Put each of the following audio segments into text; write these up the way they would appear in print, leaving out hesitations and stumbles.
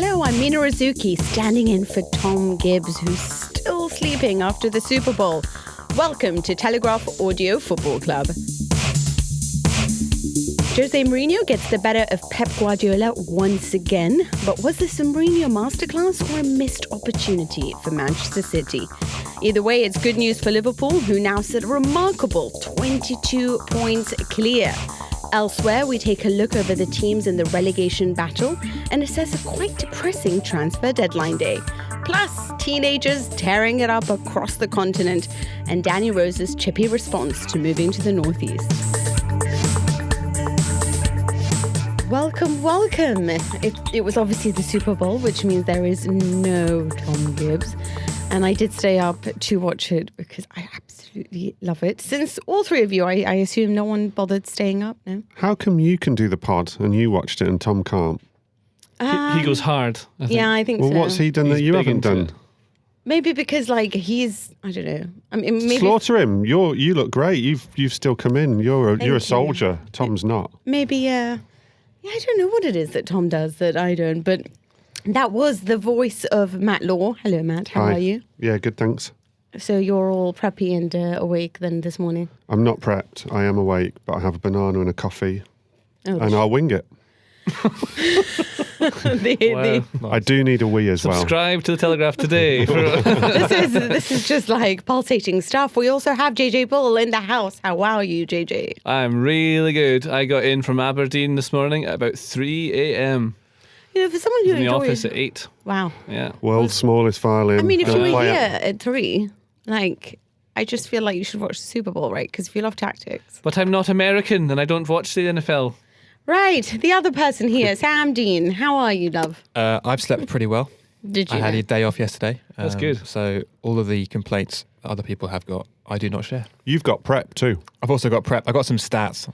Hello, I'm Mina Rizuki, standing in for Tom Gibbs, who's still sleeping after the Super Bowl. Welcome to Telegraph Audio Football Club. Jose Mourinho gets the better of Pep Guardiola once again. But was this a Mourinho masterclass or a missed opportunity for Manchester City? Either way, it's good news for Liverpool, who now sit a remarkable 22 points clear. Elsewhere, we take a look over the teams in the relegation battle and assess a quite depressing transfer deadline day. Plus, teenagers tearing it up across the continent and Danny Rose's chippy response to moving to the northeast. Welcome, welcome. It was obviously the Super Bowl, which means there is no Tom Gibbs. And I did stay up to watch it because I absolutely love it. Since all three of you, I assume no one bothered staying up, no? How come you can do the pod and you watched it and Tom can't? He goes hard, I think. Yeah, I think so. Well, what's he done that you haven't done? Maybe because, he's, I don't know. I mean, maybe Slaughter him. You look great. You've still come in. You're a soldier. Tom's not. Maybe, yeah, I don't know what it is that Tom does that I don't, but that was the voice of Matt Law. Hello, Matt. How Hi. are you? Yeah, good, thanks. So you're all preppy and awake then this morning? I'm not prepped. I am awake, but I have a banana and a coffee, and I'll wing it. I do need a wee as well. Subscribe to the Telegraph today. This is just like pulsating stuff. We also have JJ Bull in the house. How are you, JJ? I'm really good. I got in from Aberdeen this morning at about 3 a.m. You know, for someone who in the enjoys... office at 8. Wow. Yeah. World's smallest violin. I mean, if you Don't were play here it. at 3, I just feel like you should watch the Super Bowl, right? Because if you love tactics. But I'm not American and I don't watch the NFL. Right. The other person here, Sam Dean. How are you, love? I've slept pretty well. Did you? I had a day off yesterday. That's good. So all of the complaints other people have got, I do not share. You've got prep too. I've also got prep. I've got some stats.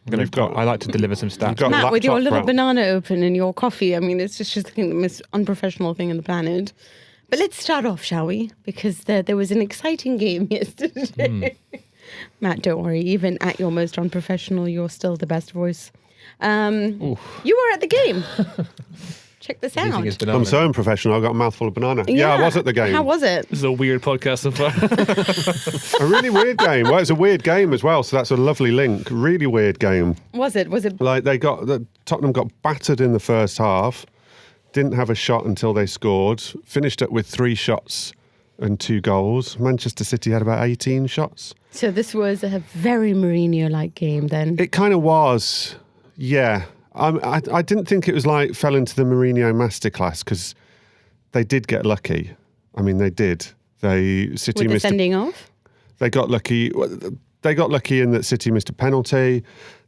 I like to deliver some stats. got Matt, with your laptop little prep. banana open and your coffee, I mean, it's just the most unprofessional thing on the planet. But let's start off, shall we? Because there was an exciting game yesterday. Matt, don't worry. Even at your most unprofessional, you're still the best voice. You were at the game. Check this out. I'm so unprofessional. I got a mouthful of banana. Yeah, I was at the game. How was it? This is a weird podcast so far. A really weird game. Well, it's a weird game as well, so that's a lovely link. Really weird game. Was it? Like Tottenham got battered in the first half, didn't have a shot until they scored, finished up with 3 shots and 2 goals. Manchester City had about 18 shots. So this was a very Mourinho-like game then? It kind of was, yeah. I didn't think it was fell into the Mourinho masterclass because they did get lucky. I mean, they did. City With the missed sending off? They got lucky. They got lucky in that City missed a penalty.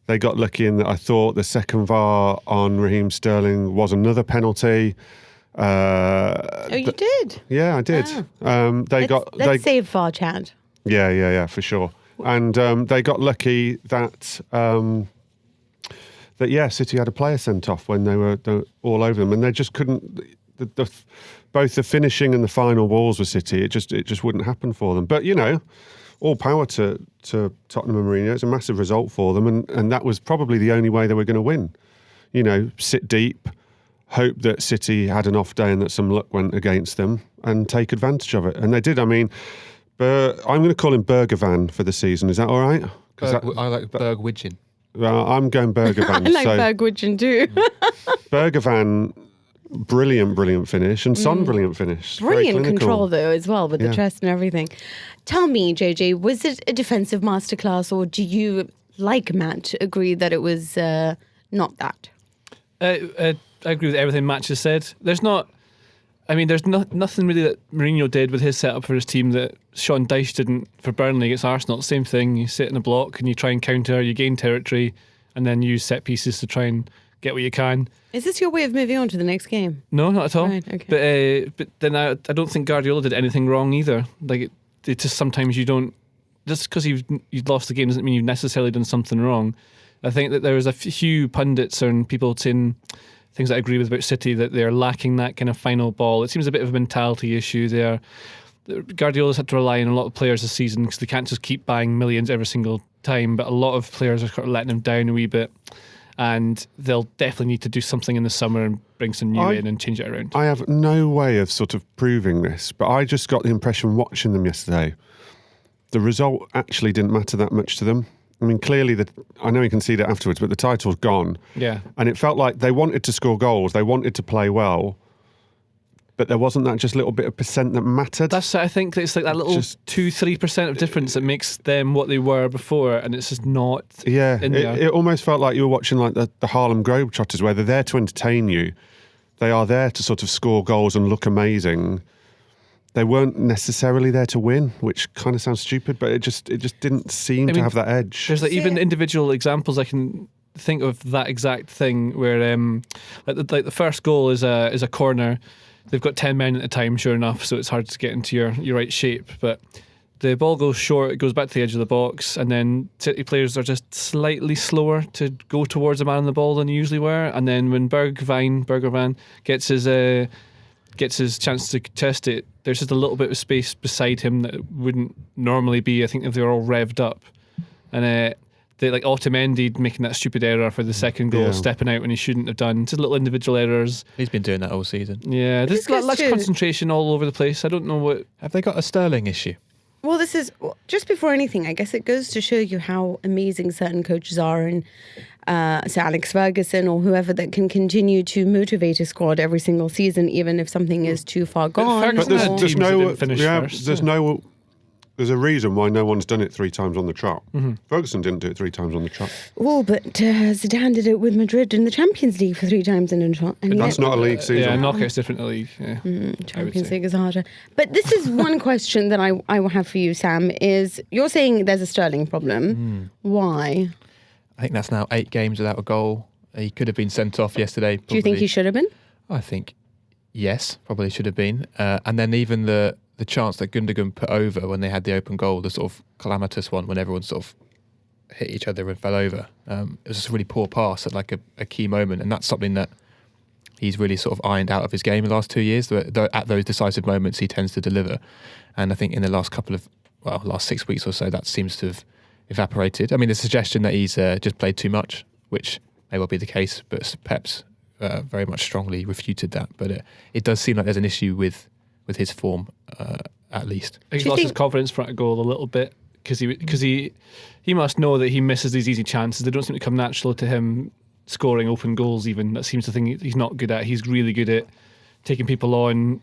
They got lucky in that I thought the second VAR on Raheem Sterling was another penalty. You did? Yeah, I did. Let's save VAR chat. Yeah, for sure. And they got lucky that City had a player sent off when they were all over them, and they just couldn't. Both the finishing and the final balls were City. It just wouldn't happen for them. But all power to Tottenham and Mourinho. It's a massive result for them, and that was probably the only way they were going to win. Sit deep, hope that City had an off day and that some luck went against them, and take advantage of it. And they did. I mean, I'm going to call him Bergevin for the season. Is that all right? I like Bergwijn. I'm going Bergevin. I like Bergwijn too. Bergevin, brilliant finish, and Son, brilliant finish. Brilliant control though as well with the chest and everything. Tell me, JJ, was it a defensive masterclass, or do you, like Matt, agree that it was not that? I agree with everything Matt just said. There's nothing really that Mourinho did with his setup for his team that Sean Dyche didn't for Burnley against Arsenal. Same thing. You sit in a block and you try and counter, you gain territory, and then use set pieces to try and get what you can. Is this your way of moving on to the next game? No, not at all. Right, okay. But then I don't think Guardiola did anything wrong either. It just sometimes you don't, just because you've lost the game doesn't mean you've necessarily done something wrong. I think that there was a few pundits and people saying things that I agree with about City, that they're lacking that kind of final ball. It seems a bit of a mentality issue. Guardiola's had to rely on a lot of players this season because they can't just keep buying millions every single time, but a lot of players are kind of letting them down a wee bit. and they'll definitely need to do something in the summer and bring some new in and change it around. I have no way of sort of proving this, but I just got the impression watching them yesterday, the result actually didn't matter that much to them. I mean, clearly, I know you can see that afterwards, but the title's gone. Yeah. And it felt like they wanted to score goals, they wanted to play well, but there wasn't that just little bit of percent that mattered. I think it's like that little 2-3% of difference that makes them what they were before, and it's just not. Yeah, in there. It almost felt like you were watching like the Harlem Globetrotters, where they're there to entertain you. They are there to sort of score goals and look amazing. They weren't necessarily there to win, which kind of sounds stupid, but it just didn't seem to have that edge. There's like even individual examples I can think of that exact thing where like the first goal is a corner. They've got 10 men at the time, sure enough, so it's hard to get into your right shape. But the ball goes short, it goes back to the edge of the box, and then City players are just slightly slower to go towards the man on the ball than they usually were. And then when Bergwijn gets his chance to contest it, there's just a little bit of space beside him that wouldn't normally be, I think, if they were all revved up. And they like Otamendi making that stupid error for the second goal, stepping out when he shouldn't have done. Just little individual errors. He's been doing that all season. Yeah, there's less concentration all over the place. I don't know what. Have they got a Sterling issue? Well, this is just before anything. I guess it goes to show you how amazing certain coaches are, and Sir Alex Ferguson or whoever that can continue to motivate a squad every single season, even if something is too far gone. But there's a reason why no one's done it 3 times on the trot. Mm-hmm. Ferguson didn't do it 3 times on the trot. Oh, but Zidane did it with Madrid in the Champions League for 3 times in a trot. And that's not a league season. Yeah, knockout's different in the league. Yeah. Champions League is harder. But this is one question that I will have for you, Sam, is you're saying there's a Sterling problem. Why? I think that's now 8 games without a goal. He could have been sent off yesterday. Probably. Do you think he should have been? I think, yes, probably should have been. And then even the chance that Gundogan put over when they had the open goal, the sort of calamitous one when everyone sort of hit each other and fell over. It was just a really poor pass at like a key moment, and that's something that he's really sort of ironed out of his game the last 2 years. At those decisive moments, he tends to deliver, and I think in the last last 6 weeks or so, that seems to have evaporated. I mean, the suggestion that he's just played too much, which may well be the case, but Pep's very much strongly refuted that. But it does seem like there's an issue with his form, at least. He's lost his confidence front of goal a little bit because he must know that he misses these easy chances. They don't seem to come natural to him scoring open goals even. That seems the thing he's not good at. He's really good at taking people on,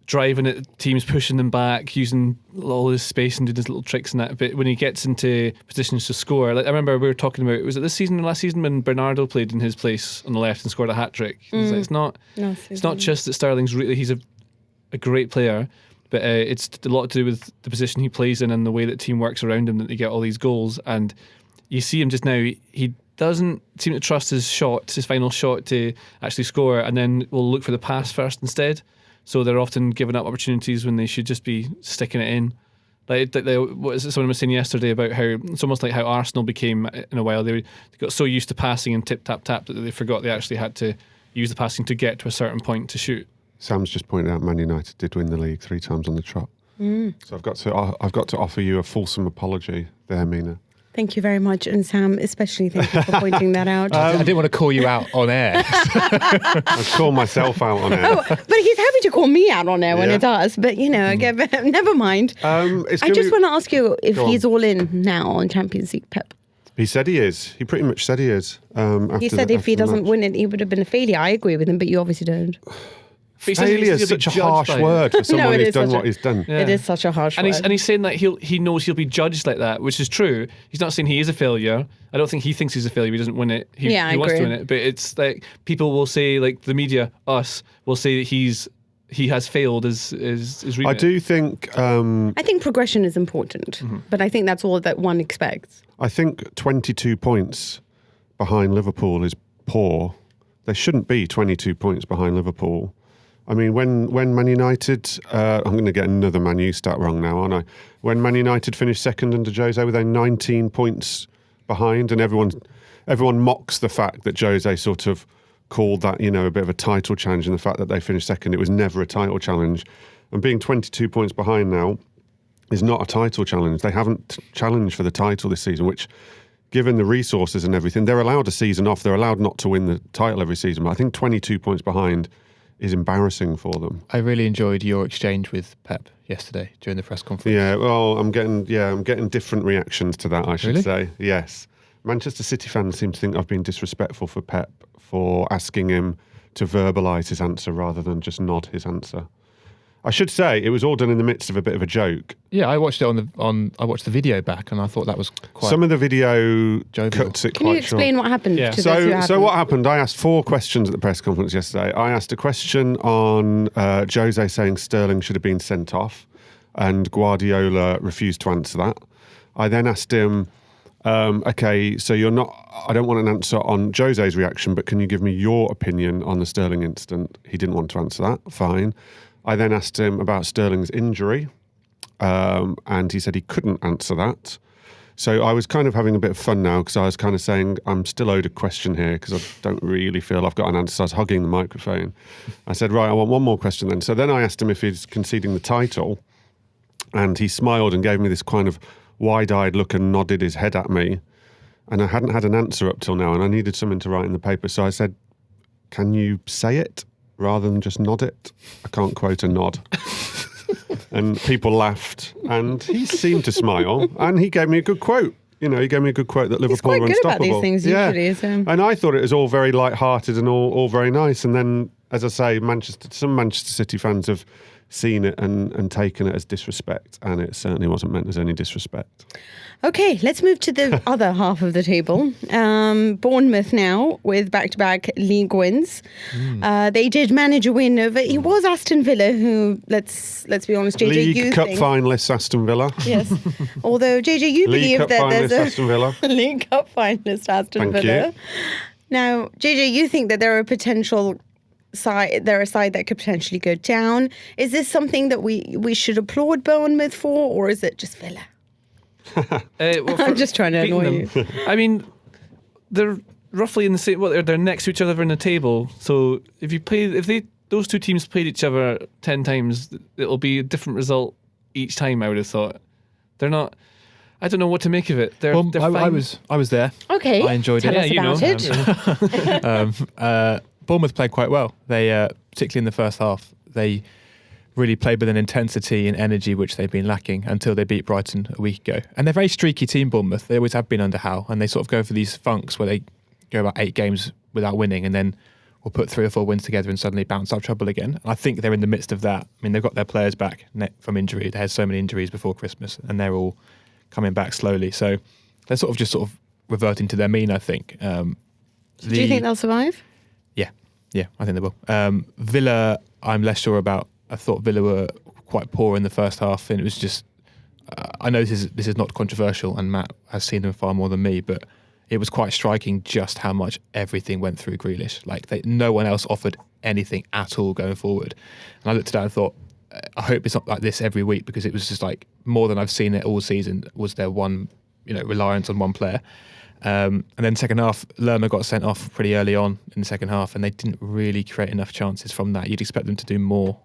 driving at teams, pushing them back, using all his space and doing his little tricks and that. But when he gets into positions to score, like I remember we were talking about, was it this season or last season when Bernardo played in his place on the left and scored a hat-trick? It's not just that Sterling's really, he's a great player, but it's a lot to do with the position he plays in and the way that team works around him that they get all these goals. And you see him just now, he doesn't seem to trust his final shot to actually score, and then will look for the pass first instead. So they're often giving up opportunities when they should just be sticking it in. Like someone was saying yesterday about how it's almost like how Arsenal became in a while. They got so used to passing and tip tap tap that they forgot they actually had to use the passing to get to a certain point to shoot. Sam's just pointed out Man United did win the league 3 times on the trot. So I've got to offer you a fulsome apology there, Mina. Thank you very much, and Sam, especially thank you for pointing that out. I didn't want to call you out on air. I call myself out on air. Oh, but he's happy to call me out on air when it does. But never mind. I just want to ask you if he's all in now on Champions League, Pep. He said he is. He pretty much said he is. He said if he doesn't win it, he would have been a failure. I agree with him, but you obviously don't. Failure is such a harsh word for someone who's done what he's done. Yeah. It is such a harsh word. And he's saying that he knows he'll be judged like that, which is true. He's not saying he is a failure. I don't think he thinks he's a failure. He doesn't win it. He wants to win it. But it's like people will say, like the media, us, will say that he has failed as remit. I do think... I think progression is important, but I think that's all that one expects. I think 22 points behind Liverpool is poor. There shouldn't be 22 points behind Liverpool. I mean, when Man United, I'm going to get another Man U stat wrong now, aren't I? When Man United finished second under Jose, were they 19 points behind? And everyone mocks the fact that Jose sort of called that, a bit of a title challenge, and the fact that they finished second, it was never a title challenge. And being 22 points behind now is not a title challenge. They haven't challenged for the title this season, which given the resources and everything, they're allowed a season off. They're allowed not to win the title every season. But I think 22 points behind is embarrassing for them. I really enjoyed your exchange with Pep yesterday during the press conference. Yeah, well, I'm getting different reactions to that, I should say. Yes. Manchester City fans seem to think I've been disrespectful for Pep for asking him to verbalise his answer rather than just nod his answer. I should say it was all done in the midst of a bit of a joke. Yeah, I watched it I watched the video back, and I thought that was quite. Some of the video jovial. cuts it Can quite you explain short. what happened to those who haven't? So what happened? I asked 4 questions at the press conference yesterday. I asked a question on Jose saying Sterling should have been sent off, and Guardiola refused to answer that. I then asked him, okay, so I don't want an answer on Jose's reaction, but can you give me your opinion on the Sterling incident? He didn't want to answer that. Fine. I then asked him about Sterling's injury, and he said he couldn't answer that. So I was kind of having a bit of fun now because I was kind of saying I'm still owed a question here because I don't really feel I've got an answer. So I was hugging the microphone. I said, right, I want one more question then. So then I asked him if he's conceding the title, and he smiled and gave me this kind of wide-eyed look and nodded his head at me. And I hadn't had an answer up till now, and I needed something to write in the paper. So I said, can you say it rather than just nod it? I can't quote a nod. And people laughed, and he seemed to smile, and he gave me a good quote. He gave me a good quote that Liverpool He's quite are good unstoppable. about these things usually. Yeah. So. And I thought it was all very light-hearted and all very nice. And then, as I say, some Manchester City fans have seen it and taken it as disrespect, and it certainly wasn't meant as any disrespect. Okay, let's move to the other half of the table. Bournemouth now with back-to-back league wins. They did manage a win over. It was Aston Villa, who let's be honest, JJ, League you Cup think, finalists Aston Villa. yes. Although JJ, you League believe Cup that there's finalists a Aston Villa. League Cup finalist Aston Thank Villa. you. Now, JJ, you think that there are potential. They're a side that could potentially go down. Is this something that we should applaud Bournemouth for, or is it just Villa? I'm just trying to annoy you. I mean, they're roughly in the same. Well, they're next to each other in the table. So those two teams played each other 10 times, it'll be a different result each time. I would have thought. They're not. I don't know what to make of it. They're fine. I was there. Okay, I enjoyed tell it. us about it. Bournemouth played quite well. They, particularly in the first half, they really played with an intensity and energy which they've been lacking until they beat Brighton a week ago. And they're a very streaky team, Bournemouth. They always have been under Howe, and they sort of go for these funks where they go about 8 games without winning, and then will put 3 or 4 wins together and suddenly bounce out trouble again. And I think they're in the midst of that. I mean, they've got their players back from injury. They had so many injuries before Christmas, and they're all coming back slowly. So they're sort of reverting to their mean, I think. Do you think they'll survive? Yeah, I think they will. Villa, I'm less sure about. I thought Villa were quite poor in the first half, and it was just. I know this is not controversial, and Matt has seen them far more than me, but it was quite striking just how much everything went through Grealish. Like no one else offered anything at all going forward. And I looked at that and thought, I hope it's not like this every week, because it was just like more than I've seen it all season. Was there one, reliance on one player? And then second half, Lerma got sent off pretty early on in the second half, and they didn't really create enough chances from that. You'd expect them to do more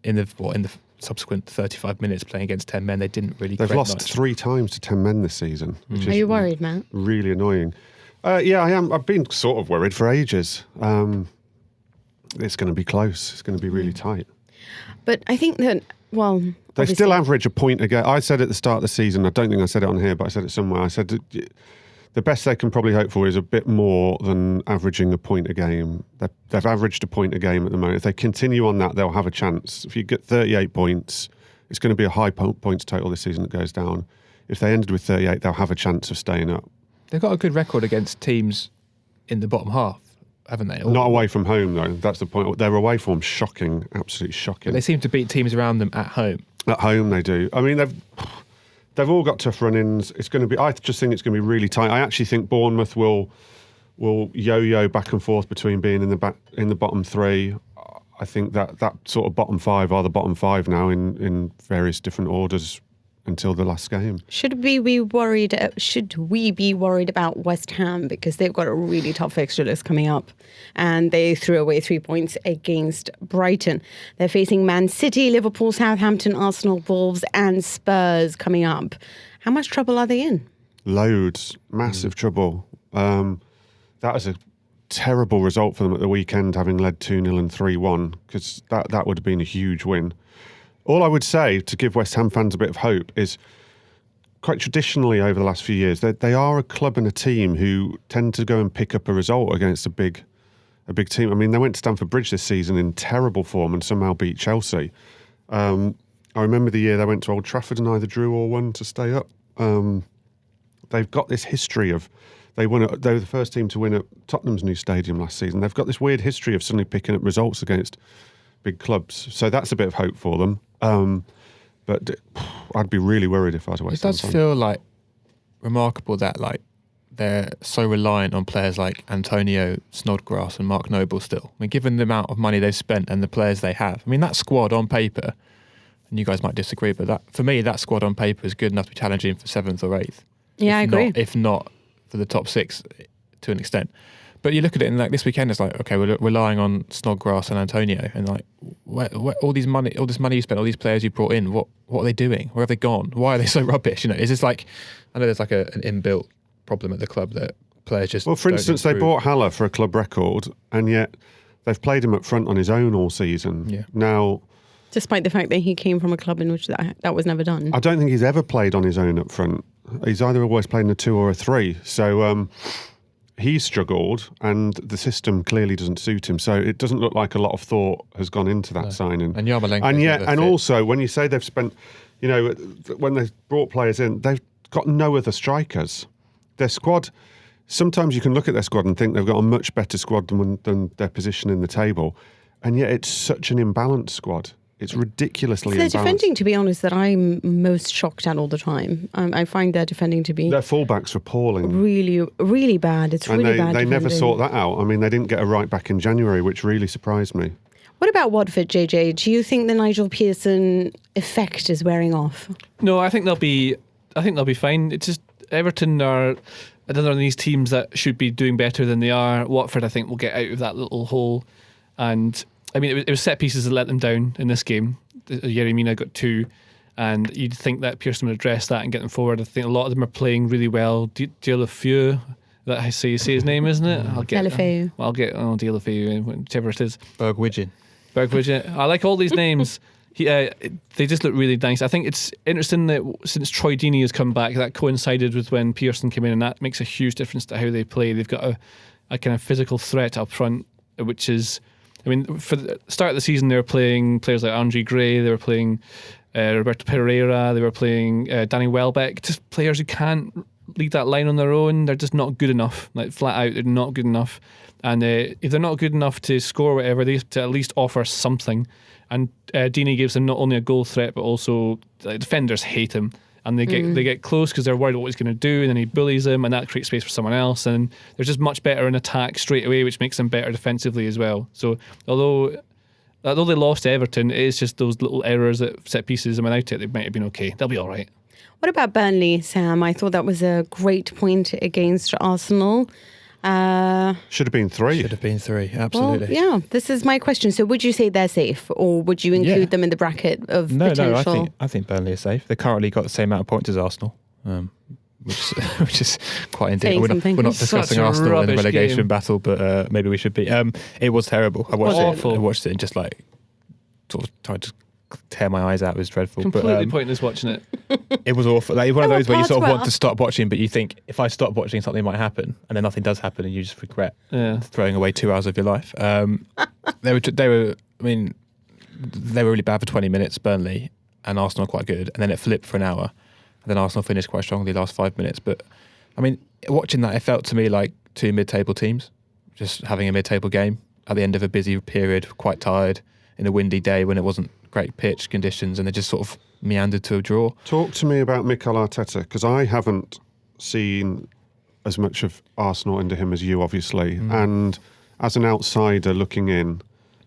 in the subsequent 35 minutes playing against 10 men. They didn't really. They've lost much. 3 times to 10 men this season. Which Are is you worried, Matt? Really annoying. Yeah, I am. I've been sort of worried for ages. It's going to be close. It's going to be really tight. But I think that, well, they still average a point a game. I said at the start of the season, I don't think I said it on here, but I said it somewhere. I said the best they can probably hope for is a bit more than averaging a point a game. They've averaged a point a game at the moment. If they continue on that, they'll have a chance. If you get 38 points, it's going to be a high points total this season that goes down. If they ended with 38, they'll have a chance of staying up. They've got a good record against teams in the bottom half, haven't they? Not away from home, though. That's the point. Their away form's shocking, absolutely shocking. They seem to beat teams around them at home. At home, they do. I mean, they've all got tough run-ins. It's going to be. I just think it's going to be really tight. I actually think Bournemouth will yo-yo back and forth between being in the bottom 3. I think that sort of bottom 5 are the bottom 5 now in various different orders until the last game. Should we be worried about West Ham, because they've got a really tough fixture list coming up, and they threw away 3 points against Brighton. They're facing Man City, Liverpool, Southampton, Arsenal, Wolves and Spurs coming up. How much trouble are they in? Loads. Massive trouble. That was a terrible result for them at the weekend, having led 2-0 and 3-1, because that would have been a huge win. All I would say, to give West Ham fans a bit of hope, is quite traditionally over the last few years, they are a club and a team who tend to go and pick up a result against a big team. I mean, they went to Stamford Bridge this season in terrible form and somehow beat Chelsea. I remember the year they went to Old Trafford and either drew or won to stay up. They've got this history of they were the first team to win at Tottenham's new stadium last season. They've got this weird history of suddenly picking up results against big clubs. So that's a bit of hope for them. But I'd be really worried if I was a West Ham fan. It does feel like remarkable that like they're so reliant on players like Antonio Snodgrass and Mark Noble still. I mean, given the amount of money they've spent and the players they have. I mean, that squad on paper, and you guys might disagree, but that for me, that squad on paper is good enough to be challenging for 7th or 8th. Yeah, I agree. If not for the top 6 to an extent. But you look at it and like this weekend, it's like, okay, we're relying on Snodgrass and Antonio, and like where all this money you spent, all these players you brought in, what are they doing? Where have they gone? Why are they so rubbish? You know, is this like, I know there's like an inbuilt problem at the club that players just. Well, for instance, they bought Haller for a club record, and yet they've played him up front on his own all season. Yeah. Now, despite the fact that he came from a club in which that was never done. I don't think he's ever played on his own up front. He's either always played in a 2 or a 3. So he's struggled, and the system clearly doesn't suit him. So it doesn't look like a lot of thought has gone into that signing. And Yarmolenko. And yet, and also when you say they've spent, you know, when they've brought players in, they've got no other strikers. Their squad. Sometimes you can look at their squad and think they've got a much better squad than their position in the table, and yet it's such an imbalanced squad. It's ridiculously Their imbalanced. defending, to be honest, that I'm most shocked at all the time. I find their defending to be Their fullbacks are appalling. really, really bad. It's really bad. They never defending. sort that out. I mean, they didn't get a right back in January, which really surprised me. What about Watford, JJ? Do you think the Nigel Pearson effect is wearing off? No, I think they'll be fine. It's just Everton are another one of these teams that should be doing better than they are. Watford, I think, will get out of that little hole. And I mean, it was set pieces that let them down in this game. Yerry Mina got 2, and you'd think that Pearson would address that and get them forward. I think a lot of them are playing really well. Deulofeu, that I say his name, isn't it? Deulofeu. Deulofeu, whichever it is. Bergwijn. I like all these names. They just look really nice. I think it's interesting that since Troy Deeney has come back, that coincided with when Pearson came in, and that makes a huge difference to how they play. They've got a kind of physical threat up front, which is, I mean, for the start of the season, they were playing players like Andre Gray, they were playing Roberto Pereira, they were playing Danny Welbeck, just players who can't lead that line on their own. They're just not good enough. Like, flat out, they're not good enough. And if they're not good enough to score whatever, they have to at least offer something. And Deeney gives them not only a goal threat, but also defenders hate him. And they get close because they're worried about what he's going to do, and then he bullies them, and that creates space for someone else. And they're just much better in attack straight away, which makes them better defensively as well. So although they lost to Everton, it is just those little errors at set pieces, and without it, they might have been okay. They'll be all right. What about Burnley, Sam? I thought that was a great point against Arsenal. Should have been 3. Should have been 3, absolutely. Well, yeah, this is my question. So would you say they're safe, or would you include them in the bracket of potential? No, I think Burnley are safe. They currently got the same amount of points as Arsenal, which is quite endearing. We're not discussing Arsenal in the relegation battle, but maybe we should be. It was terrible. I watched it and just like sort of tried to tear my eyes out. It was dreadful. Completely pointless watching it. It was awful. Like one of those where you sort of want to stop watching, but you think if I stop watching, something might happen, and then nothing does happen, and you just regret throwing away 2 hours of your life. They were. I mean, they were really bad for 20 minutes, Burnley, and Arsenal quite good, and then it flipped for an hour, and then Arsenal finished quite strongly the last 5 minutes. But I mean, watching that, it felt to me like 2 mid-table teams just having a mid-table game at the end of a busy period, quite tired in a windy day when it wasn't great pitch conditions, and they just sort of meandered to a draw. Talk to me about Mikel Arteta, because I haven't seen as much of Arsenal under him as you, obviously. And as an outsider looking in,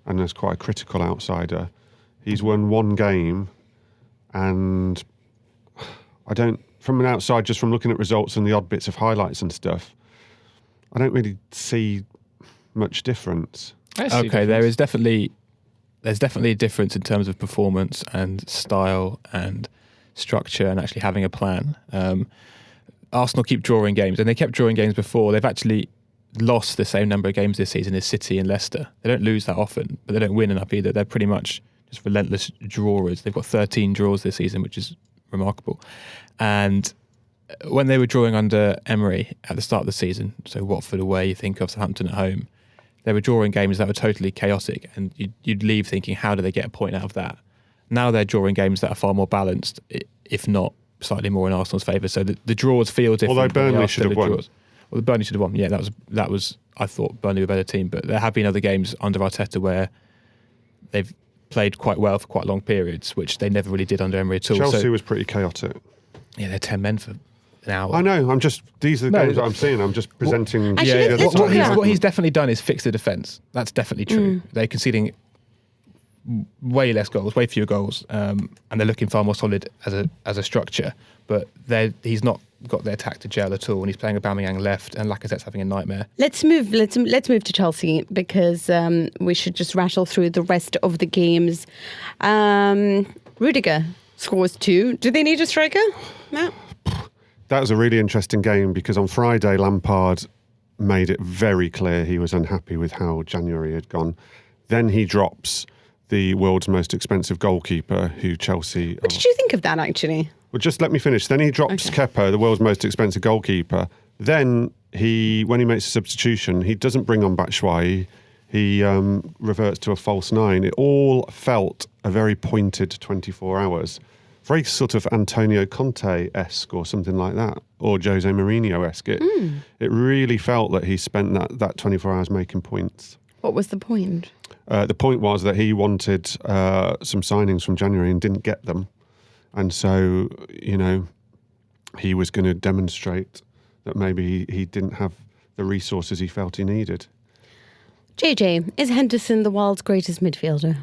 and as quite a critical outsider, he's won 1 game, and I don't, from an outside, just from looking at results and the odd bits of highlights and stuff, I don't really see much difference. Okay, there's definitely a difference in terms of performance and style and structure and actually having a plan. Arsenal keep drawing games, and they kept drawing games before. They've actually lost the same number of games this season as City and Leicester. They don't lose that often, but they don't win enough either. They're pretty much just relentless drawers. They've got 13 draws this season, which is remarkable. And when they were drawing under Emery at the start of the season, so Watford away, you think of Southampton at home, they were drawing games that were totally chaotic, and you'd leave thinking, how do they get a point out of that? Now they're drawing games that are far more balanced, if not slightly more in Arsenal's favour. So the draws feel different. Although Burnley should have won. Well, the Burnley should have won. Yeah, that was. I thought Burnley were a better team, but there have been other games under Arteta where they've played quite well for quite long periods, which they never really did under Emery at all. Chelsea was pretty chaotic. Yeah, they're 10 men for an hour. I know. These are the games that I'm seeing. I'm just presenting. What he's definitely done is fix the defence. That's definitely true. They're conceding way less goals, way fewer goals, and they're looking far more solid as a structure. But he's not got their attack to gel at all, and he's playing Aubameyang left, and Lacazette's having a nightmare. Let's move to Chelsea, because we should just rattle through the rest of the games. Rudiger scores 2. Do they need a striker? No. That was a really interesting game, because on Friday Lampard made it very clear he was unhappy with how January had gone. Then he drops the world's most expensive goalkeeper, who Chelsea... What did you think of that, actually? Well, just let me finish. Then he drops Kepa, the world's most expensive goalkeeper. Then when he makes a substitution, he doesn't bring on Batshuayi. He reverts to a false 9. It all felt a very pointed 24 hours. Very sort of Antonio Conte-esque or something like that, or Jose Mourinho-esque. It really felt that he spent that 24 hours making points. What was the point? The point was that he wanted some signings from January and didn't get them. And so, he was going to demonstrate that maybe he didn't have the resources he felt he needed. JJ, is Henderson the world's greatest midfielder?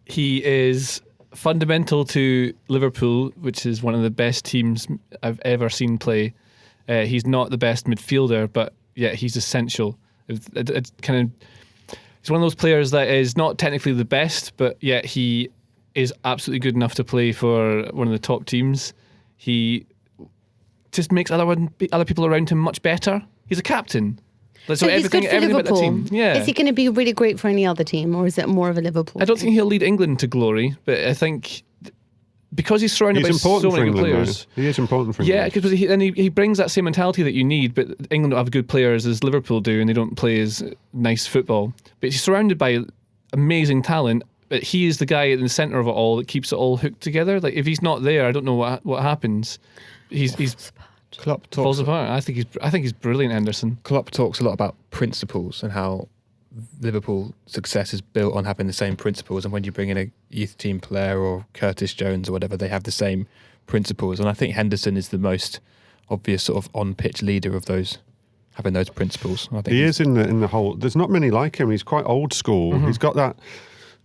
He is fundamental to Liverpool, which is one of the best teams I've ever seen play. He's not the best midfielder, but yeah, he's essential. It's one of those players that is not technically the best, but yet he is absolutely good enough to play for one of the top teams. He just makes other people around him much better. He's a captain. So everything about the team. Yeah. Is he going to be really great for any other team, or is it more of a Liverpool? I don't think he'll lead England to glory, but I think because he's surrounded by so many good players. He is important for England. Yeah, because he brings that same mentality that you need, but England don't have good players as Liverpool do, and they don't play as nice football. But he's surrounded by amazing talent, but he is the guy in the centre of it all that keeps it all hooked together. Like, if he's not there, I don't know what happens. He's Klopp falls apart. I think he's brilliant, Henderson. Klopp talks a lot about principles and how Liverpool success is built on having the same principles, and when you bring in a youth team player or Curtis Jones or whatever, they have the same principles. And I think Henderson is the most obvious sort of on-pitch leader of those, having those principles. I think he is in the whole. There's not many like him. He's quite old school. He's got that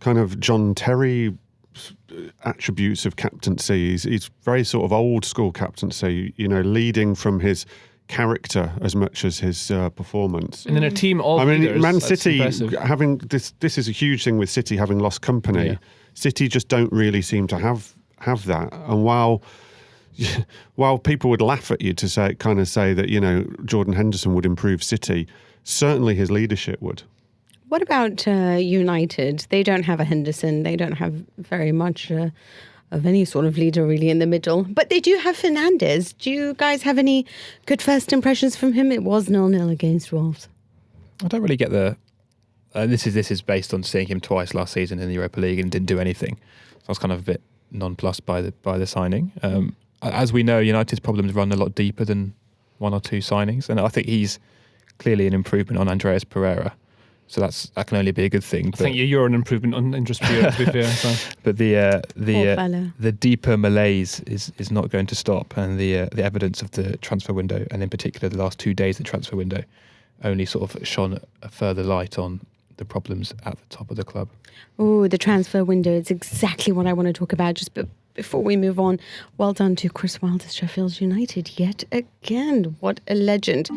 kind of John Terry attributes of captaincy. He's very sort of old school captaincy, leading from his character as much as his performance. And then a team of leaders, Man City having this is a huge thing with City having lost company. Yeah. City just don't really seem to have that. And while people would laugh at you to say that Jordan Henderson would improve City, certainly his leadership would. What about United? They don't have a Henderson. They don't have very much of any sort of leader really in the middle. But they do have Fernandes. Do you guys have any good first impressions from him? It was 0-0 against Wolves. I don't really get the... This is based on seeing him twice last season in the Europa League and didn't do anything. So I was kind of a bit nonplussed by the signing. As we know, United's problems run a lot deeper than one or two signings. And I think he's clearly an improvement on Andreas Pereira. So that can only be a good thing. I think you're an improvement on Andreas Pereira, to be fair. So. But the deeper malaise is not going to stop, and the evidence of the transfer window, and in particular the last 2 days of the transfer window, only sort of shone a further light on the problems at the top of the club. Oh, the transfer window is exactly what I want to talk about. Just before we move on, well done to Chris Wilder's Sheffield United yet again. What a legend.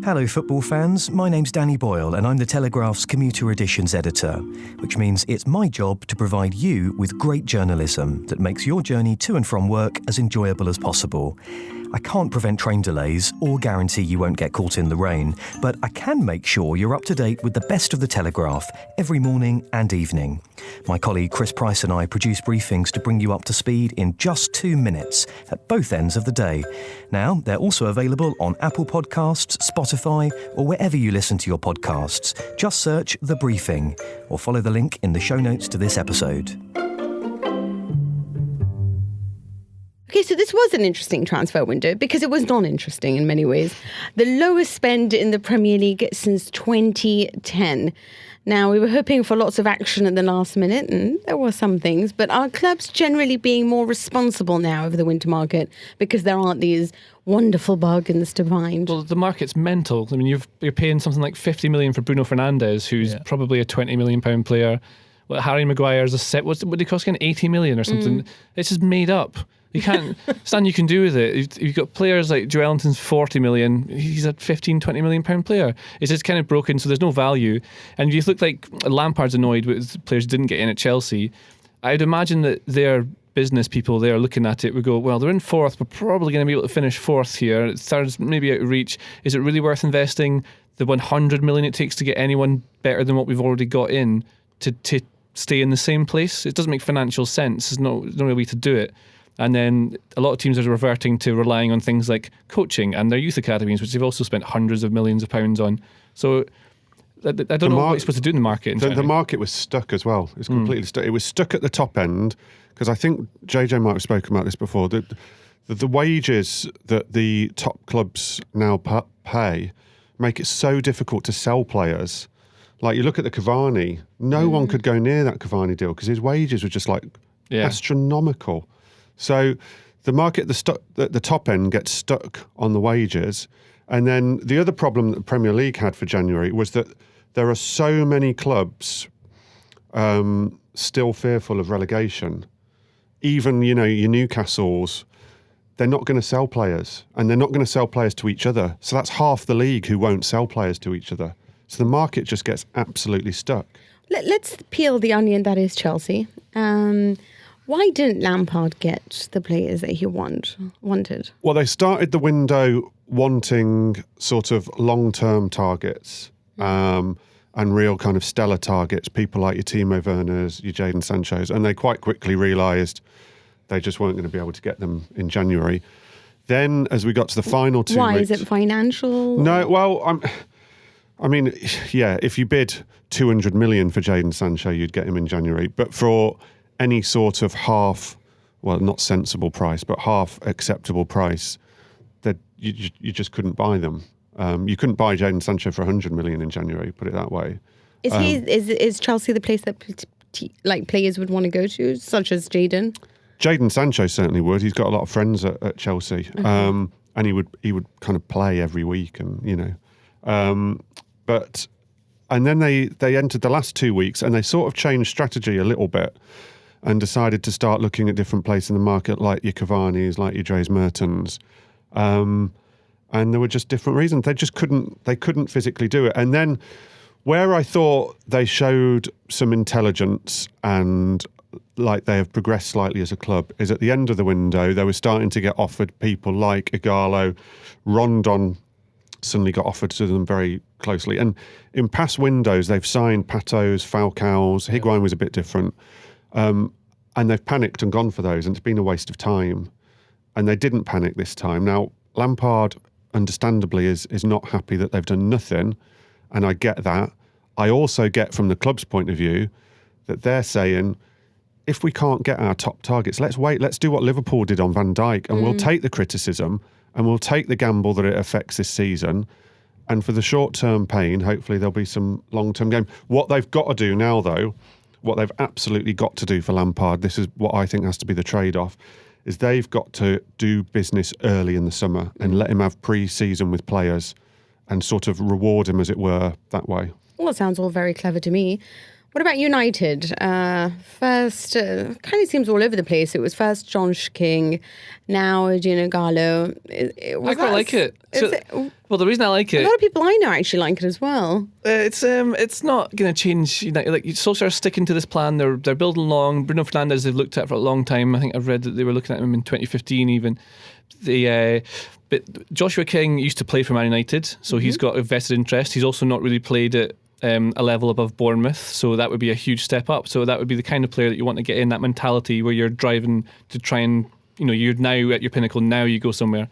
Hello football fans, my name's Danny Boyle and I'm the Telegraph's Commuter Editions editor, which means it's my job to provide you with great journalism that makes your journey to and from work as enjoyable as possible. I can't prevent train delays or guarantee you won't get caught in the rain, but I can make sure you're up to date with the best of the Telegraph every morning and evening. My colleague Chris Price and I produce briefings to bring you up to speed in just 2 minutes at both ends of the day. Now, they're also available on Apple Podcasts, Spotify, or wherever you listen to your podcasts. Just search The Briefing or follow the link in the show notes to this episode. Okay, so this was an interesting transfer window because it was non-interesting in many ways. The lowest spend in the Premier League since 2010. Now, we were hoping for lots of action at the last minute, and there were some things, but are clubs generally being more responsible now over the winter market because there aren't these wonderful bargains to find? Well, the market's mental. I mean, you're paying something like 50 million for Bruno Fernandes, who's probably a 20 million pound player. Well, Harry Maguire's a set. What did he cost again? 80 million or something. It's just made up. You can't, there's nothing you can do with it. You've got players like Joelinton's 40 million. He's a 15, 20 million pound player. It's just kind of broken, so there's no value. And you look like Lampard's annoyed with players who didn't get in at Chelsea. I'd imagine that their business people there looking at it would go, well, they're in fourth, we're probably going to be able to finish fourth here. Third's maybe out of reach. Is it really worth investing the 100 million it takes to get anyone better than what we've already got in to stay in the same place? It doesn't make financial sense. There's no real way to do it. And then a lot of teams are reverting to relying on things like coaching and their youth academies, which they've also spent hundreds of millions of pounds on. So I don't know what you're supposed to do in the market. The market was stuck as well. It's completely stuck. It was stuck at the top end because I think JJ might have spoken about this before. The wages that the top clubs now pay make it so difficult to sell players. Like you look at the Cavani, no one could go near that Cavani deal because his wages were just like astronomical. So the market at the top end gets stuck on the wages. And then the other problem that the Premier League had for January was that there are so many clubs still fearful of relegation. Even, your Newcastles, they're not going to sell players. And they're not going to sell players to each other. So that's half the league who won't sell players to each other. So the market just gets absolutely stuck. Let's peel the onion that is Chelsea. Why didn't Lampard get the players that he wanted? Well, they started the window wanting sort of long-term targets and real kind of stellar targets, people like your Timo Werners, your Jadon Sanchos, and they quite quickly realised they just weren't going to be able to get them in January. Then, as we got to the final 2 weeks... Why? Is it financial? No, well, if you bid 200 million for Jadon Sancho, you'd get him in January. But for any sort of not sensible price, but half acceptable price, that you just couldn't buy them. You couldn't buy Jadon Sancho for 100 million in January, put it that way. Is Chelsea the place that players would want to go to, such as Jadon? Jadon Sancho certainly would. He's got a lot of friends at Chelsea, and he would kind of play every week, and and then they entered the last 2 weeks, and they sort of changed strategy a little bit, and decided to start looking at different places in the market, like your Cavani's, like your Dries Mertens, and there were just different reasons. They just couldn't physically do it. And then where I thought they showed some intelligence and like they have progressed slightly as a club is at the end of the window, they were starting to get offered people like Ighalo. Rondon suddenly got offered to them very closely. And in past windows, they've signed Patos, Falcao's, Higuain was a bit different. And they've panicked and gone for those, and it's been a waste of time. And they didn't panic this time. Now, Lampard, understandably, is not happy that they've done nothing, and I get that. I also get from the club's point of view that they're saying, if we can't get our top targets, let's wait, let's do what Liverpool did on Van Dijk, and we'll take the criticism, and we'll take the gamble that it affects this season. And for the short-term pain, hopefully there'll be some long-term gain. What they've got to do now, though, what they've absolutely got to do for Lampard, this is what I think has to be the trade-off, is they've got to do business early in the summer and let him have pre-season with players and sort of reward him, as it were, that way. Well, it sounds all very clever to me. What about United? First, kind of seems all over the place. It was first John King, now Gino Gallo. I quite like it. Well, the reason I like it, a lot of people I know actually like it as well. It's not going to change. Like Solskjaer are sticking to this plan. They're building along. Bruno Fernandes they've looked at for a long time. I think I've read that they were looking at him in 2015 even. But Joshua King used to play for Man United, so he's got a vested interest. He's also not really played at a level above Bournemouth, so that would be a huge step up. So that would be the kind of player that you want to get in, that mentality where you're driving to try and, you're now at your pinnacle, now you go somewhere.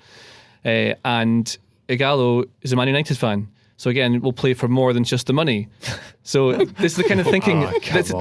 And Ighalo is a Man United fan. So again, we'll play for more than just the money. So this is the kind of thinking.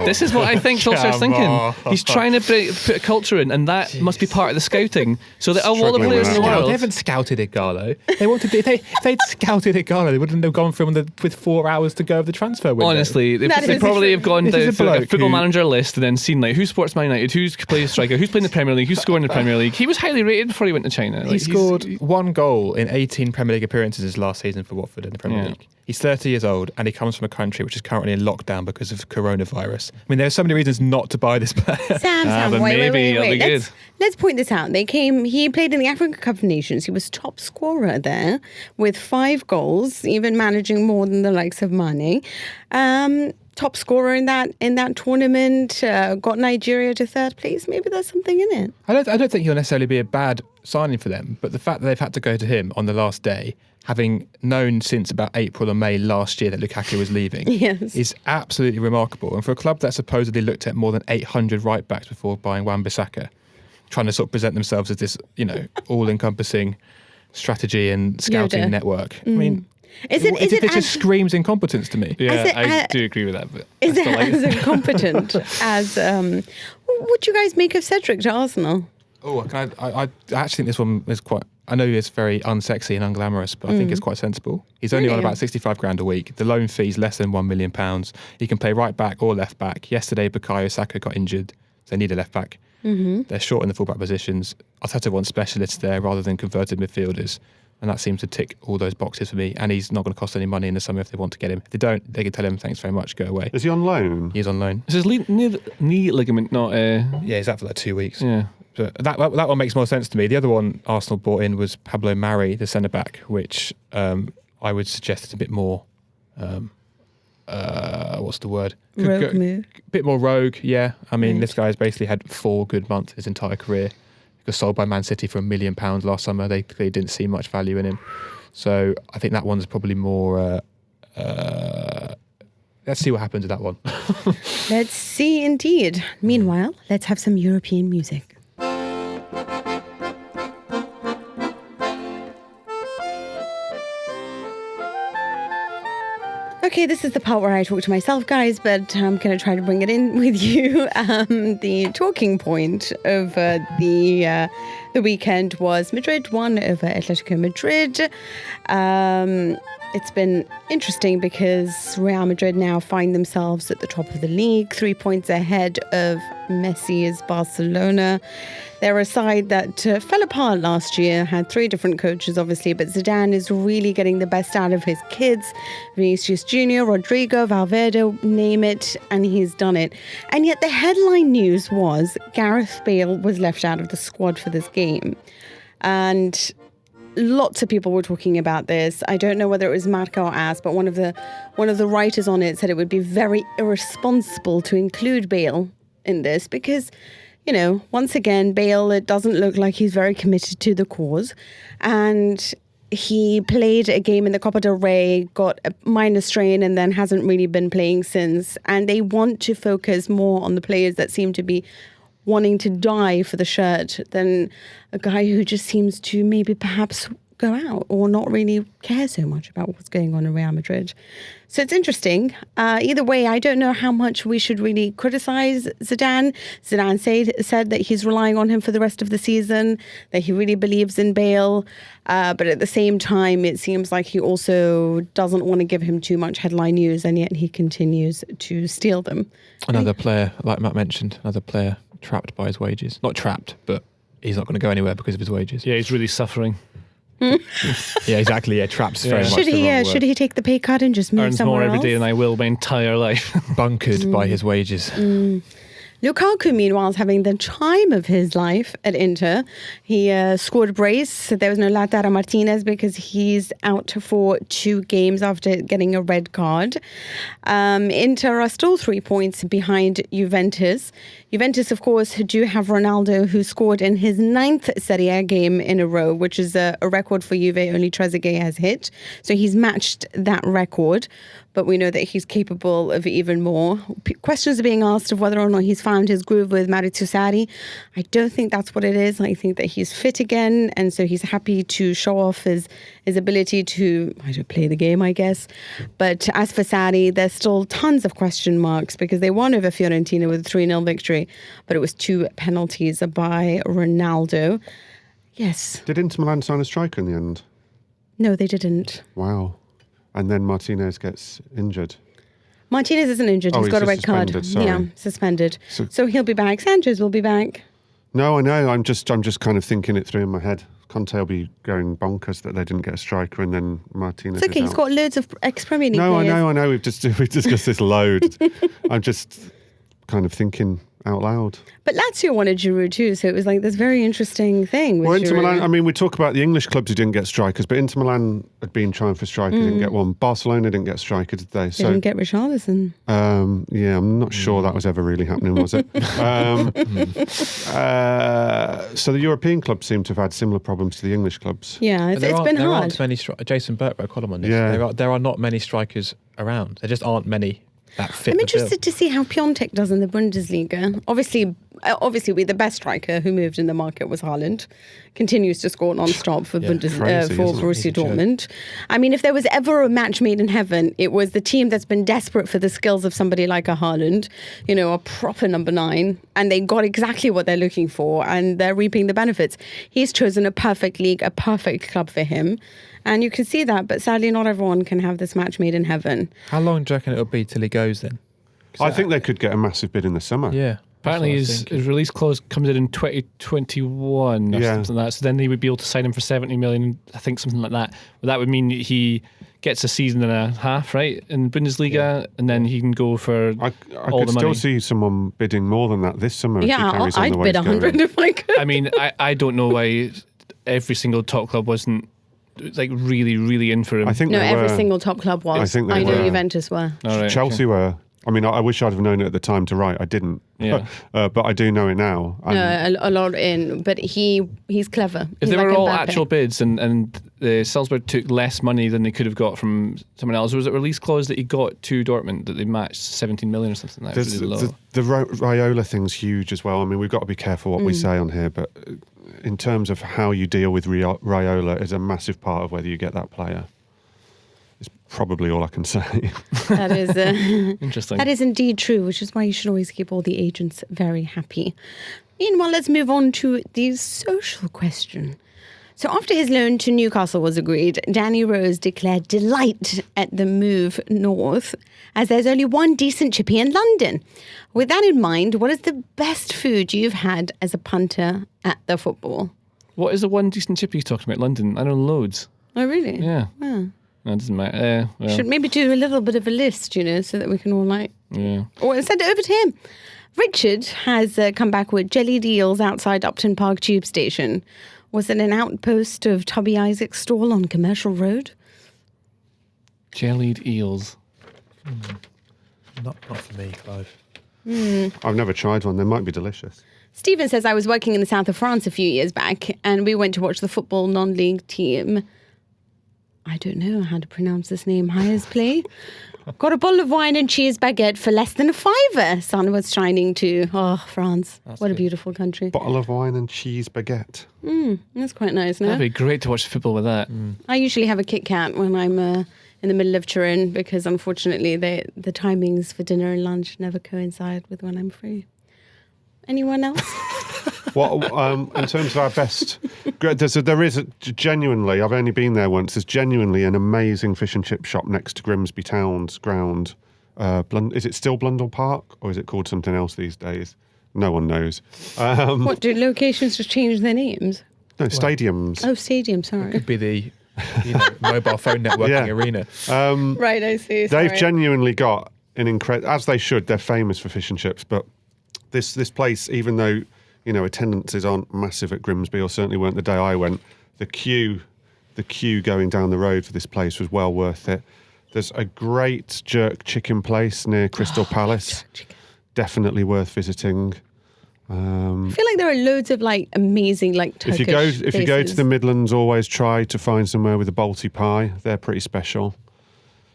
This is what I think Solskjaer's thinking. He's trying to put a culture in, and that must be part of the scouting. So that all the players in the world, they haven't scouted Ighalo. They wanted if they'd scouted Ighalo, they wouldn't have gone for him with 4 hours to go of the transfer window. Honestly, they probably have gone down a football manager list and then seen who supports Man United, who's plays striker, who's playing the Premier League, who's scoring the Premier League. He was highly rated before he went to China. He scored 1 goal in 18 Premier League appearances his last season for Watford in the Premier League. He's 30 years old and he comes from a country which is currently in lockdown because of coronavirus. I mean, there are so many reasons not to buy this player. Sam, wait. Let's point this out. He played in the African Cup of Nations. He was top scorer there with 5 goals, even managing more than the likes of Mane. Top scorer in that tournament, got Nigeria to 3rd place. Maybe there's something in it. I don't think he'll necessarily be a bad signing for them, but the fact that they've had to go to him on the last day, having known since about April or May last year that Lukaku was leaving, is absolutely remarkable. And for a club that supposedly looked at more than 800 right backs before buying Wan-Bissaka, trying to sort of present themselves as this, all-encompassing strategy and scouting network. I mean, it just screams incompetence to me. Yeah, I do agree with that. But is it as incompetent as... what do you guys make of Cedric to Arsenal? Oh, I actually think this one is quite... I know it's very unsexy and unglamorous, but I think it's quite sensible. He's only on about 65 grand a week. The loan fee's less than £1 million. He can play right back or left back. Yesterday, Bukayo Saka got injured. So they need a left back. They're short in the fullback positions. Arteta wants specialists there rather than converted midfielders. And that seems to tick all those boxes for me. And he's not going to cost any money in the summer if they want to get him. If they don't, they can tell him, thanks very much, go away. Is he on loan? He's on loan. Is his knee ligament not... Yeah, he's out for like 2 weeks. Yeah. But that one makes more sense to me. The other one Arsenal brought in was Pablo Mari, the centre-back, which I would suggest is a bit more... what's the word? Rogue move. A bit more rogue, yeah. I mean, This guy's basically had 4 good months his entire career. He was sold by Man City for £1 million last summer. They clearly didn't see much value in him. So I think that one's probably more... let's see what happens with that one. Let's see, indeed. Meanwhile, let's have some European music. Okay, this is the part where I talk to myself, guys, but I'm going to try to bring it in with you. The talking point of the weekend was Madrid won over Atletico Madrid. It's been interesting because Real Madrid now find themselves at the top of the league, 3 points ahead of Messi's Barcelona. They're a side that fell apart last year, had 3 different coaches, obviously, but Zidane is really getting the best out of his kids. Vinicius Jr., Rodrigo, Valverde, name it, and he's done it. And yet the headline news was Gareth Bale was left out of the squad for this game. And lots of people were talking about this. I don't know whether it was Marca or AS, but one of the writers on it said it would be very irresponsible to include Bale in this because... once again, Bale, it doesn't look like he's very committed to the cause. And he played a game in the Copa del Rey, got a minor strain, and then hasn't really been playing since. And they want to focus more on the players that seem to be wanting to die for the shirt than a guy who just seems to maybe perhaps go out or not really care so much about what's going on in Real Madrid. So it's interesting. Either way, I don't know how much we should really criticize Zidane. Zidane said that he's relying on him for the rest of the season, that he really believes in Bale. But at the same time, it seems like he also doesn't want to give him too much headline news, and yet he continues to steal them. Another player, like Matt mentioned, trapped by his wages. Not trapped, but he's not going to go anywhere because of his wages. Yeah, he's really suffering. Yeah, exactly. Yeah, traps very much. Should he take the pay cut and just move Earns somewhere more every else? day than I will my entire life. Bunkered by his wages. Lukaku, meanwhile, is having the time of his life at Inter. He scored a brace. There was no Lautaro Martinez because he's out for 2 games after getting a red card. Inter are still 3 points behind Juventus. Juventus, of course, do have Ronaldo, who scored in his 9th Serie A game in a row, which is a record for Juve only Trezeguet has hit. So he's matched that record. But we know that he's capable of even more. Questions are being asked of whether or not he's found his groove with Maurizio Sarri. I don't think that's what it is. I think that he's fit again, and so he's happy to show off his ability to play the game, I guess. But as for Sarri, there's still tons of question marks because they won over Fiorentina with a 3-0 victory, but it was 2 penalties by Ronaldo. Yes. Did Inter Milan sign a striker in the end? No, they didn't. Wow. And then Martinez gets injured. Martinez isn't injured. He's got a red card. Sorry. Yeah, suspended. So he'll be back. Sanchez will be back. No, I know. I'm just kind of thinking it through in my head. Conte will be going bonkers that they didn't get a striker, and then Martinez. It's okay. He's got loads of ex-Premier League players. I know. We've discussed this load. I'm just kind of thinking out loud. But Lazio wanted Giroud too, so it was like this very interesting thing with Inter Giroud. Milan, I mean, we talk about the English clubs who didn't get strikers, but Inter Milan had been trying for strikers, didn't get one. Barcelona didn't get a striker, did they? They didn't get Richarlison. Yeah, I'm not sure that was ever really happening, was it? So the European clubs seem to have had similar problems to the English clubs. Yeah, it's been hard. There aren't many Jason Burke wrote a column on this. Yeah. There are not many strikers around. There just aren't many that fit. I'm the interested bill. to see how Piontek does in the Bundesliga. Obviously, the best striker who moved in the market was Haaland. Continues to score non-stop for Crazy, for isn't it? Borussia Dortmund. I mean, if there was ever a match made in heaven, it was the team that's been desperate for the skills of somebody like a Haaland, a proper number 9, and they got exactly what they're looking for, and they're reaping the benefits. He's chosen a perfect league, a perfect club for him. And you can see that, but sadly not everyone can have this match made in heaven. How long do you reckon it'll be till he goes then? I think they could get a massive bid in the summer. Yeah. Apparently his release clause comes in 2021 or something like that. So then they would be able to sign him for 70 million, I think something like that. Well, that would mean he gets a season and a half, right, in Bundesliga, and then he can go for I all could the still money. see someone bidding more than that this summer. Yeah, if he carries on I'd the way bid he's 100 going. if I could. I mean, I don't know why every single top club wasn't like really, really in for him. I think No, they every were. single top club was. I think they I know were. Juventus were. All right, Chelsea were. I mean, I wish I'd have known it at the time to write. I didn't. Yeah. But I do know it now. And No, a lot in, but he's clever. If He's they were like all Mbappe. actual bids and Salzburg took less money than they could have got from someone else, was it a release clause that he got to Dortmund that they matched 17 million or something? That was really low. the Raiola thing's huge as well. I mean, we've got to be careful what we say on here, but in terms of how you deal with Raiola is a massive part of whether you get that player. It's probably all I can say. That is Interesting. That is indeed true, which is why you should always keep all the agents very happy. Meanwhile, let's move on to the social question. So after his loan to Newcastle was agreed, Danny Rose declared delight at the move north, as there's only one decent chippy in London. With that in mind, what is the best food you've had as a punter at the football? What is the one decent chippy he's talking about? London? I know loads. Oh, really? Yeah. Oh. No, it doesn't matter. Well, Should maybe do a little bit of a list, so that we can all yeah. or send it over to him. Richard has come back with jellied eels outside Upton Park Tube Station. Was it an outpost of Tubby Isaac's stall on Commercial Road? Jellied eels. Not for me, Clive. I've never tried one. They might be delicious. Stephen says, I was working in the south of France a few years back, and we went to watch the football non-league team. I don't know how to pronounce this name. Hires play. Got a bottle of wine and cheese baguette for less than £5. Sun was shining too. Oh, France. What a beautiful country. Bottle of wine and cheese baguette. That's quite nice, no? That'd be great to watch football with that. I usually have a Kit Kat when I'm in the middle of Turin because unfortunately the timings for dinner and lunch never coincide with when I'm free. Anyone else? What in terms of our best, there is genuinely. I've only been there once. There's genuinely an amazing fish and chip shop next to Grimsby Town's ground. Is it still Blundell Park or is it called something else these days? No one knows. What, do locations just change their names? No, stadiums. Oh, stadium, sorry. Could be the mobile phone networking arena. Right, I see. They've genuinely got an incredible, as they should. They're famous for fish and chips, but this place, even though, you know, attendances aren't massive at Grimsby, or certainly weren't the day I went, the queue going down the road for this place was well worth it. There's a great jerk chicken place near Crystal Palace. Definitely worth visiting. I feel like there are loads of like amazing like Turkish if you go to places. the Midlands, always try to find somewhere with a Balti pie. They're pretty special.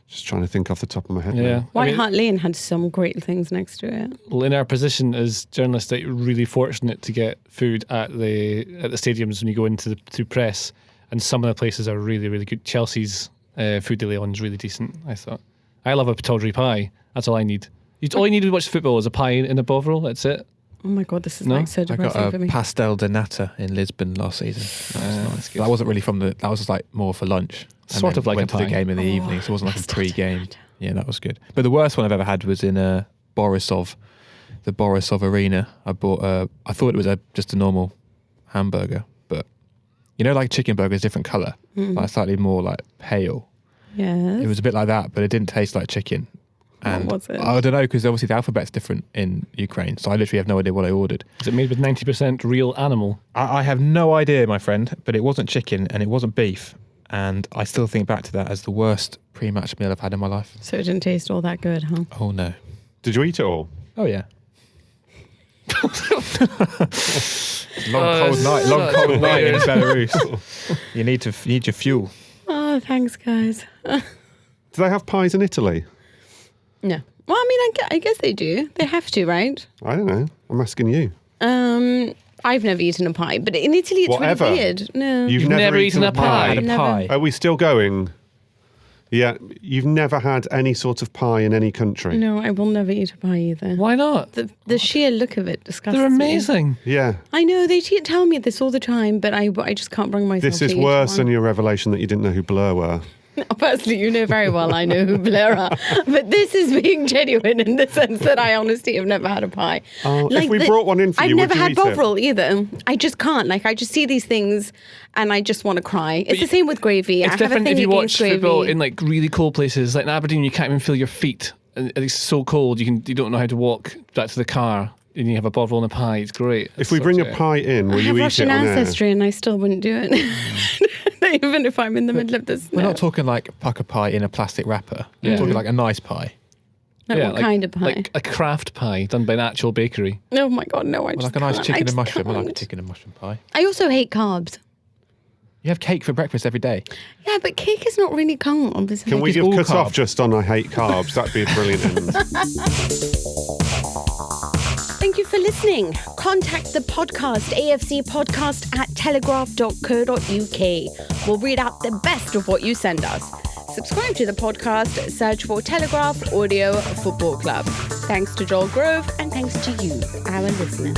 Just trying to think off the top of my head. Yeah. now. White Hart Lane had some great things next to it. Well, in our position as journalists, like, really fortunate to get food at the stadiums when you go into to press, and some of the places are really, really good. Chelsea's food de Leon is really decent, I thought. I love a tawdry pie. That's all I need. All you need to watch football is a pie in a bovril. That's it. Oh my god, this is No? like so I depressing got for a me. pastel de nata in Lisbon last season. That's good. That wasn't really that was like more for lunch. And Sort then of like went a to the pie. game in the evening, so it wasn't like a pastel pre-game. de nata. Yeah, that was good. But the worst one I've ever had was in the Borisov Arena. I bought I thought it was just a normal hamburger, but you know, like chicken burger is different colour, like slightly more like pale. Yes. It was a bit like that, but it didn't taste like chicken. And was it? I don't know, because obviously the alphabet's different in Ukraine, so I literally have no idea what I ordered. Is it made with 90% real animal? I have no idea, my friend, but it wasn't chicken and it wasn't beef. And I still think back to that as the worst pre-match meal I've had in my life. So it didn't taste all that good, huh? Oh, no. Did you eat it all? Oh, yeah. Long cold night in Belarus. You need your fuel. Oh, thanks, guys. Do they have pies in Italy? No. Well, I mean, I guess they do. They have to, right? I don't know. I'm asking you. I've never eaten a pie, but in Italy it's Whatever. really weird. No. You've never eaten a pie? I had a Never. pie. Are we still going? Yeah. You've never had any sort of pie in any country? No, I will never eat a pie either. Why not? The sheer look of it disgusts They're me. amazing. Yeah. I know, they tell me this all the time, but I just can't bring myself This to is eat worse than one. your revelation that you didn't know who Blur were. Personally, you know very well I know who Blur are. But this is being genuine in the sense that I honestly have never had a pie. Oh, if we brought one in for I've you, would never you had eat it? bovril either. I just can't. Like, I just see these things and I just want to cry. It's the same with gravy. I It's have a different thing if you against watch football gravy. in like really cold places. Like in Aberdeen, you can't even feel your feet. And it's so cold, you don't know how to walk back to the car. And you have a bovril and a pie. It's great. If we bring a pie in, will I you have eat Russian it on air? ancestry and I still wouldn't do it. Even if I'm in the middle of this. We're not talking like pucker pie in a plastic wrapper. We're Yeah. talking like a nice pie. Like, what kind of pie? Like a craft pie done by an actual bakery. Oh my god, no! I Well, just like a nice can't. chicken I and just mushroom. I like a can't. chicken and mushroom pie. I also hate carbs. You have cake for breakfast every day. Yeah, but cake is not really carbs. Can we is give all cut off carb. just on I hate carbs? That'd be a brilliant end. Thank you for listening. Contact the podcast, afcpodcast@telegraph.co.uk. We'll read out the best of what you send us. Subscribe to the podcast, search for Telegraph Audio Football Club. Thanks to Joel Grove and thanks to you, our listener.